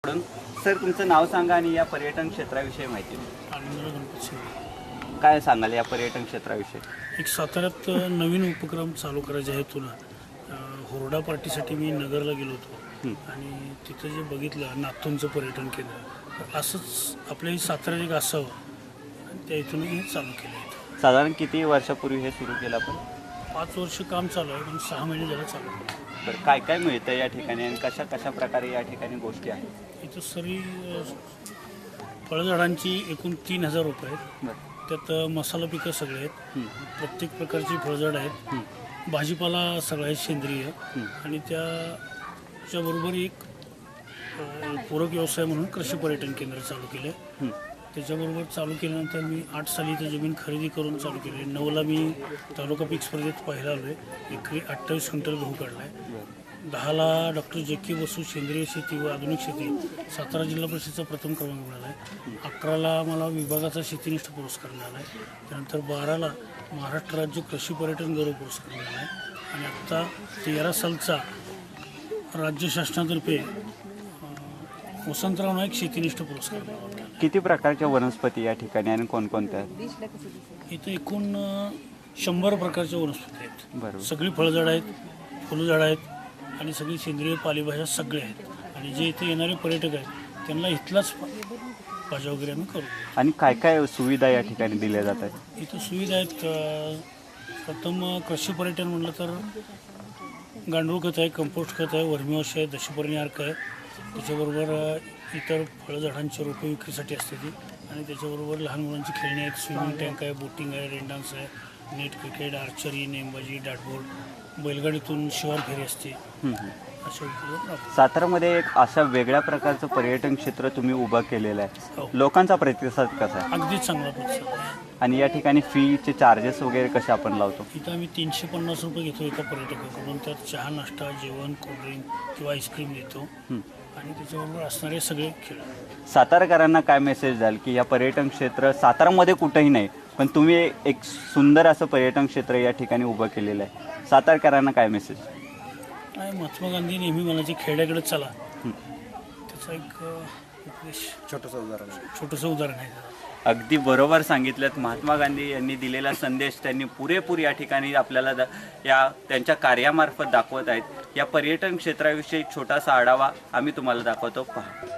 आपल्याकडून. सर, तुमचं नाव सांगा आणि या पर्यटन क्षेत्राविषयी माहिती द्या. आनंदराव गणपत शिंदे. काय सांगाल या पर्यटन क्षेत्राविषयी? एक साताऱ्यात नवीन उपक्रम चालू करायचे आहे तुला. हुरडा पार्टीसाठी मी नगरला गेलो होतो आणि तिथं जे बघितलं नाथूंचं पर्यटन केंद्र, असंच आपल्याही साताऱ्यात एक असावं आणि त्या इथून हे चालू केलं आहे. साधारण किती वर्षापूर्वी हे सुरू केलं आपण? 5 वर्ष काम चालू आहे पण 6 महिने झालं चालू आहे. बरं, काय काय मिळतं या ठिकाणी आणि कशा कशा प्रकारे या ठिकाणी गोष्टी आहेत? इथं सरी फळझाडांची एकूण 3000 रुपये आहेत. बरं. त्यात मसाला पिकं सगळे आहेत, प्रत्येक प्रकारची फळझाड आहेत, भाजीपाला सगळा आहे सेंद्रिय आणि त्याच्याबरोबर एक पूरक व्यवसाय म्हणून कृषी पर्यटन केंद्र चालू केलं आहे. त्याच्याबरोबर चालू केल्यानंतर मी 8 साली इथं जमीन खरेदी करून चालू केली. 9ला मी तालुका पीक स्पर्धेत पहिला आलो आहे. एकरी 28 क्विंटल गहू काढला आहे. 10ला डॉक्टर जे.के. बसू सेंद्रिय शेती व आधुनिक शेती सातारा जिल्हा परिषदेचा प्रथम क्रमांक मिळाला आहे. 11ला मला विभागाचा शेतीनिष्ठ पुरस्कार मिळाला आहे. त्यानंतर 12ला महाराष्ट्र राज्य कृषी पर्यटन गौरव पुरस्कार मिळाला आहे आणि आत्ता 13 सालचा राज्य शासनातर्फे वसंतराव नाईक शेतीनिष्ठ पुरस्कार मिळाला. किती प्रकारच्या वनस्पती या ठिकाणी आणि कोणकोणत्या आहेत? इथं एकूण 100 प्रकारच्या वनस्पती आहेत. बरोबर. सगळी फळझाडं आहेत, फुलझाडं आहेत आणि सगळी सेंद्रिय पालेभाज्या सगळे आहेत आणि जे इथे येणारे पर्यटक आहेत त्यांना इथलाच भाज्या वगैरे आम्ही करू. आणि काय काय सुविधा या ठिकाणी दिल्या जातात? इथं सुविधा आहेत. प्रथम कृषी पर्यटन म्हटलं तर गांडूळ खत आहे, कंपोस्ट खत आहे, वर्मीवॉश आहे, दशपर्णी अर्क आहे. त्याच्याबरोबर इतर फळझाडांची रोपे विक्रीसाठी असते ती आणि त्याच्याबरोबर लहान मुलांची खेळणी आहेत, स्विमिंग टँक आहे, बोटिंग आहे, रेन डान्स आहे, नेट क्रिकेट, आर्चरी, नेमबाजी, डॅटबोर्ड, बैलगाडीतून शिवार फेरी असते. अशा उपक्रम सातारामध्ये एक अशा वेगळ्या प्रकारचं पर्यटन क्षेत्र तुम्ही उभं केलेलं आहे. हो. लोकांचा प्रतिसाद कसा आहे? अगदीच चांगला प्रतिसाद आहे. आणि या ठिकाणी फीचे चार्जेस वगैरे कसे आपण लावतो? इथं आम्ही 350 रुपये घेतो एका पर्यटकाकडून. त्यात चहा, नाश्ता, जेवण, कोल्ड्रिंक किंवा आईस्क्रीम देतो आणि त्याच्याबरोबर असणारे सगळे खेळ. सातारकरांना काय मेसेज द्याल की या पर्यटन क्षेत्र सातारामध्ये कुठंही नाही, पण तुम्ही एक सुंदर असं पर्यटन क्षेत्र या ठिकाणी उभं केलेलं आहे. सातारकरांना काय मेसेज? काय महात्मा गांधी नेहमी म्हणायचे खेड्याकडे चला. त्याचा एक उपदेश छोटंसं उदाहरण आहे. अगदी बरोबर सांगितलं. महात्मा गांधी यांनी दिलेला संदेश त्यांनी पुरेपूर या ठिकाणी आपल्याला या त्यांच्या कार्यामार्फत दाखवत आहेत. या पर्यटन क्षेत्राविषयी छोटासा आढावा आम्ही तुम्हाला दाखवतो, पहा.